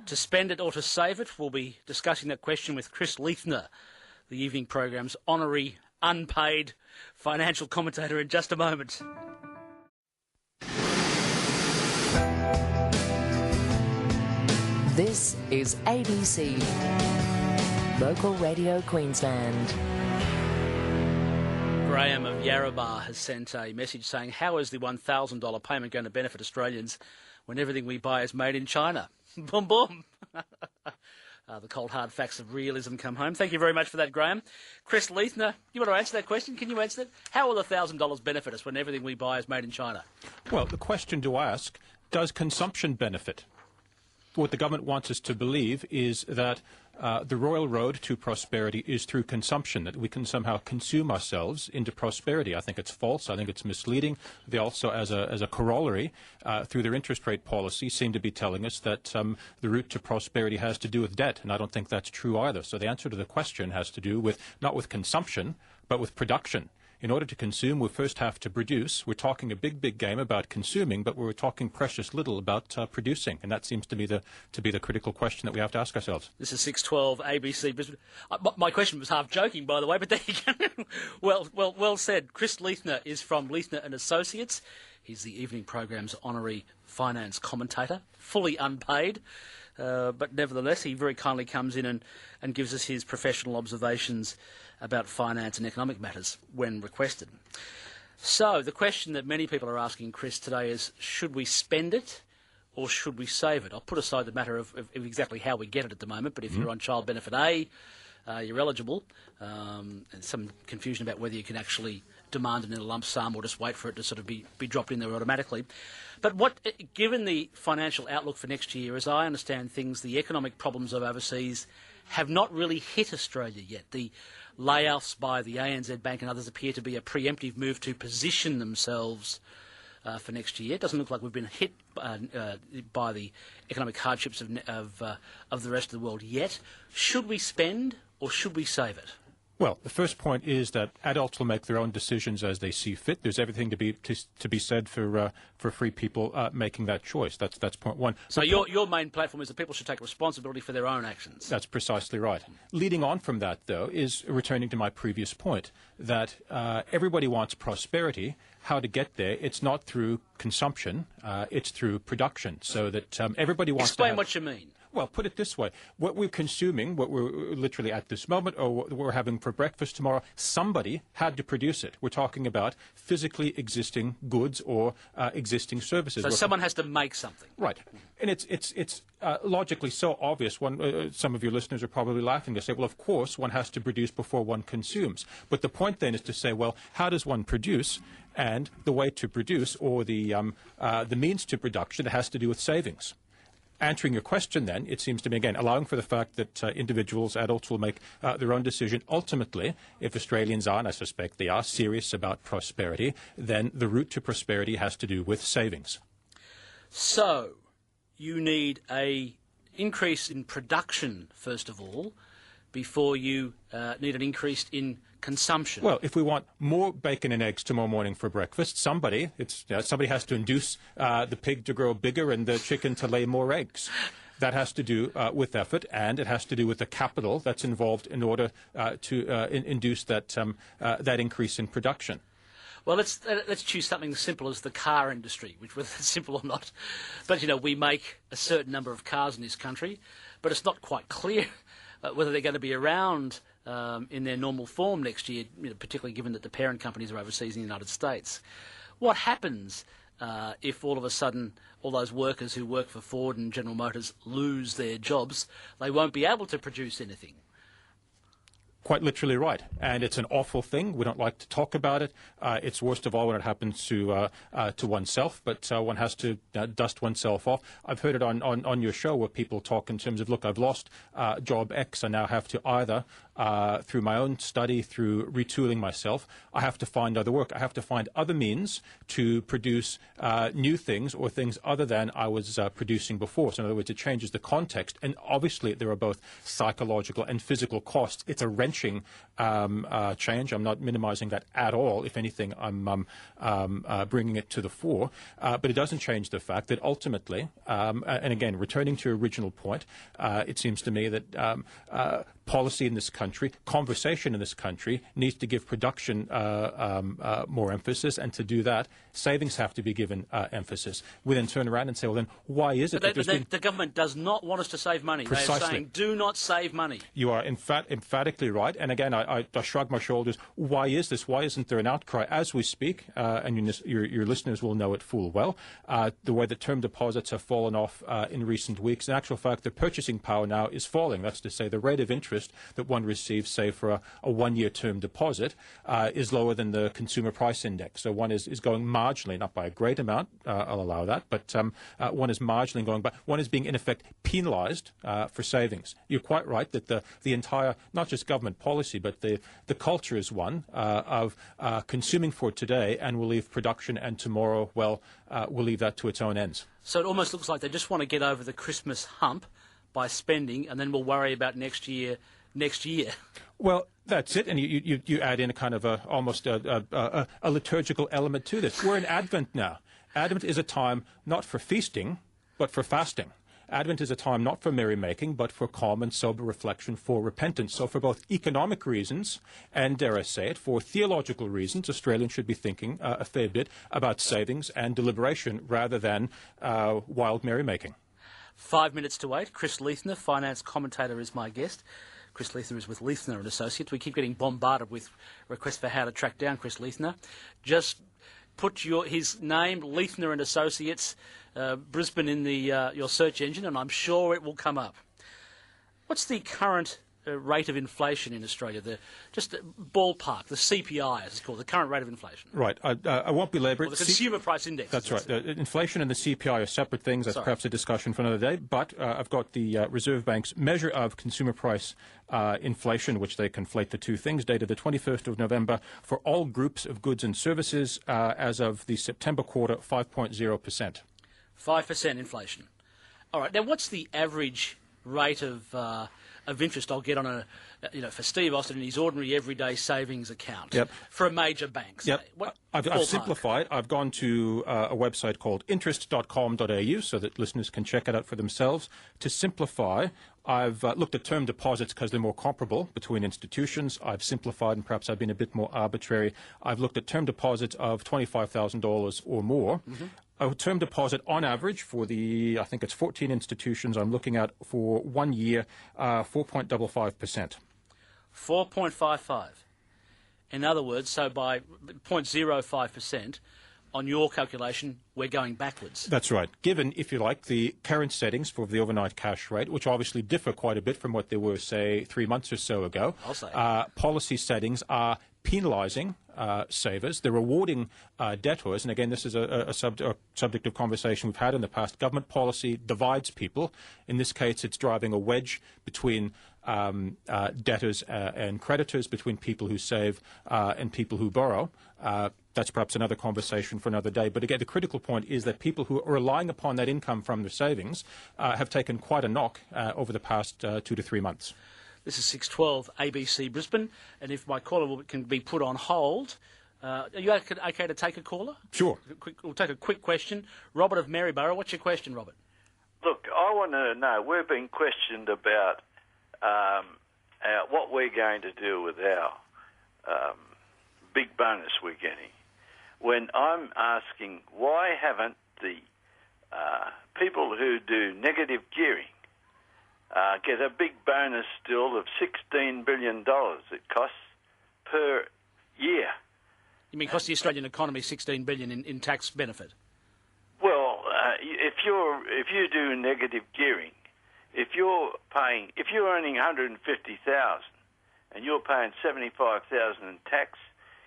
To spend it or to save it? We'll be discussing that question with Chris Leithner, the evening program's honorary, unpaid financial commentator, in just a moment. This is ABC, Local Radio Queensland. Graham of Yarrabah has sent a message saying, how is the $1,000 payment going to benefit Australians when everything we buy is made in China? Boom, boom. The cold, hard facts of realism come home. Thank you very much for that, Graham. Chris Leithner, you want to answer that question? Can you answer that? How will $1,000 benefit us when everything we buy is made in China? Well, the question to ask, does consumption benefit? What the government wants us to believe is that the royal road to prosperity is through consumption, that we can somehow consume ourselves into prosperity. I think it's false. I think it's misleading. They also, as a corollary, through their interest rate policy, seem to be telling us that the route to prosperity has to do with debt, and I don't think that's true either. So the answer to the question has to do with not with consumption, but with production. In order to consume, we first have to produce. We're talking a big game about consuming, but we're talking precious little about producing, and that seems to be the critical question that we have to ask ourselves. This is 612 ABC Brisbane. My question was half joking, by the way, but there you go. Well said. Chris Leithner is from Leithner and Associates. He's the evening program's honorary finance commentator, fully unpaid. But nevertheless, he very kindly comes in and gives us his professional observations about finance and economic matters when requested. So the question that many people are asking Chris today is, should we spend it or should we save it? I'll put aside the matter of exactly how we get it at the moment, but if you're on child benefit A, you're eligible. And some confusion about whether you can actually demand it in a lump sum or just wait for it to sort of be dropped in there automatically. But given the financial outlook for next year, as I understand things, the economic problems of overseas have not really hit Australia yet. The layoffs by the ANZ Bank and others appear to be a preemptive move to position themselves for next year. It doesn't look like we've been hit by the economic hardships of the rest of the world yet. Should we spend or should we save it? Well, the first point is that adults will make their own decisions as they see fit. There's everything to be said for free people making that choice. That's point one. So your main platform is that people should take responsibility for their own actions. That's precisely right. Leading on from that, though, is returning to my previous point that everybody wants prosperity. How to get there? It's not through consumption. It's through production. So that everybody wants. Explain what you mean. Well, put it this way. What we're consuming, what we're literally at this moment, or what we're having for breakfast tomorrow, somebody had to produce it. We're talking about physically existing goods or existing services. So someone has to make something. Right. And it's logically so obvious. Some of your listeners are probably laughing. They say, well, of course, one has to produce before one consumes. But the point then is to say, well, how does one produce? And the way to produce, or the means to production, it has to do with savings. Answering your question then, it seems to me, again, allowing for the fact that individuals, adults will make their own decision. Ultimately, if Australians are, and I suspect they are, serious about prosperity, then the route to prosperity has to do with savings. So, you need an increase in production, first of all, before you need an increase in consumption. Well, if we want more bacon and eggs tomorrow morning for breakfast, somebody has to induce the pig to grow bigger and the chicken to lay more eggs. That has to do with effort, and it has to do with the capital that's involved in order to induce that increase in production. Well, let's choose something as simple as the car industry, which whether it's simple or not. But, we make a certain number of cars in this country, but it's not quite clear whether they're going to be around in their normal form next year, particularly given that the parent companies are overseas in the United States. What happens if all of a sudden all those workers who work for Ford and General Motors lose their jobs? They won't be able to produce anything. Quite literally right. And it's an awful thing. We don't like to talk about it. It's worst of all when it happens to oneself, but one has to dust oneself off. I've heard it on your show where people talk in terms of, look, I've lost job X. I now have to either, through my own study, through retooling myself, I have to find other work. I have to find other means to produce new things or things other than I was producing before. So in other words, it changes the context. And obviously there are both psychological and physical costs. It's a red wrenching change. I'm not minimizing that at all. If anything, I'm bringing it to the fore. But it doesn't change the fact that ultimately, and again, returning to your original point, it seems to me that policy in this country, conversation in this country, needs to give production more emphasis, and to do that, savings have to be given emphasis. We then turn around and say, well, then why is it that the government does not want us to save money? Precisely. They are saying, do not save money. You are emphatically right. And again, I shrug my shoulders. Why is this? Why isn't there an outcry as we speak? And your listeners will know it full well. The way that term deposits have fallen off in recent weeks. In actual fact, the purchasing power now is falling. That's to say the rate of interest that one receives, say, for a one-year term deposit is lower than the consumer price index. So one is going marginally, not by a great amount, I'll allow that, but one is marginally going, but one is being, in effect, penalised for savings. You're quite right that the entire, not just government policy, but the culture is one of consuming for today, and we'll leave production, and tomorrow, well, we'll leave that to its own ends. So it almost looks like they just want to get over the Christmas hump by spending, and then we'll worry about next year. Well, that's it, and you add in a kind of almost a liturgical element to this. We're in Advent now. Advent is a time not for feasting, but for fasting. Advent is a time not for merrymaking, but for calm and sober reflection, for repentance. So for both economic reasons and, dare I say it, for theological reasons, Australians should be thinking a fair bit about savings and deliberation rather than wild merrymaking. 5 minutes to 8. Chris Leithner, finance commentator, is my guest. Chris Leithner is with Leithner and Associates. We keep getting bombarded with requests for how to track down Chris Leithner. Just put his name, Leithner and Associates, Brisbane, in your search engine, and I'm sure it will come up. What's the current rate of inflation in Australia? Just the ballpark, the CPI, as it's called, the current rate of inflation. Right. I won't belabor it. Or the consumer price index. That's right. Inflation and the CPI are separate things. That's perhaps a discussion for another day. But I've got the Reserve Bank's measure of consumer price inflation, which they conflate the two things, dated the 21st of November for all groups of goods and services as of the September quarter, 5.0%. 5% inflation. All right. Now, what's the average rate of interest I'll get on for Steve Austin in his ordinary everyday savings account for a major bank? Say? Yep. I've simplified. I've gone to a website called interest.com.au so that listeners can check it out for themselves. To simplify, I've looked at term deposits because they're more comparable between institutions. I've simplified, and perhaps I've been a bit more arbitrary. I've looked at term deposits of $25,000 or more. Mm-hmm. A term deposit on average for I think it's 14 institutions I'm looking at for 1 year, 4.55%. 4.55. In other words, so by 0.05%, on your calculation, we're going backwards. That's right. Given, if you like, the current settings for the overnight cash rate, which obviously differ quite a bit from what they were, say, 3 months or so ago, I'll say. Policy settings are penalising savers. They're rewarding debtors. And again, this is a subject of conversation we've had in the past. Government policy divides people. In this case, it's driving a wedge between debtors and creditors, between people who save and people who borrow. That's perhaps another conversation for another day. But again, the critical point is that people who are relying upon that income from their savings have taken quite a knock over the past 2 to 3 months. This is 612 ABC Brisbane, and if my caller can be put on hold, are you okay to take a caller? Sure. We'll take a quick question. Robert of Maryborough, what's your question, Robert? Look, I want to know, we're being questioned about what we're going to do with our big bonus we're getting. When I'm asking, why haven't the people who do negative gearing get a big bonus still of $16 billion it costs per year? You mean cost the Australian economy $16 billion in tax benefit? Well, if you do negative gearing, if you're earning $150,000 and you're paying $75,000 in tax,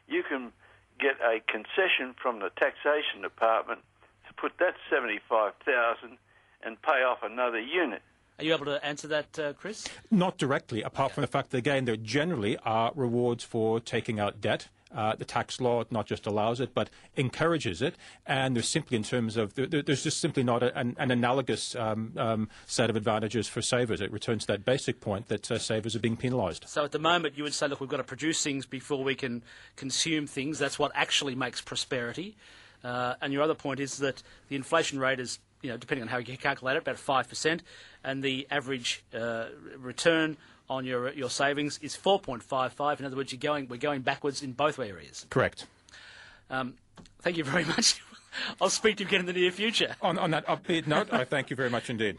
you can get a concession from the taxation department to put that $75,000 and pay off another unit. Are you able to answer that, Chris? Not directly, apart from the fact that, again, there generally are rewards for taking out debt. the tax law not just allows it, but encourages it. And there's simply, in terms of, there's just simply not an analogous set of advantages for savers. It returns to that basic point that savers are being penalised. So at the moment, you would say, look, we've got to produce things before we can consume things. That's what actually makes prosperity. And your other point is that the inflation rate is, depending on how you calculate it, about 5%, and the average return on your savings is 4.55. In other words, we're going backwards in both areas. Correct. Thank you very much. I'll speak to you again in the near future. On that upbeat note, I thank you very much indeed.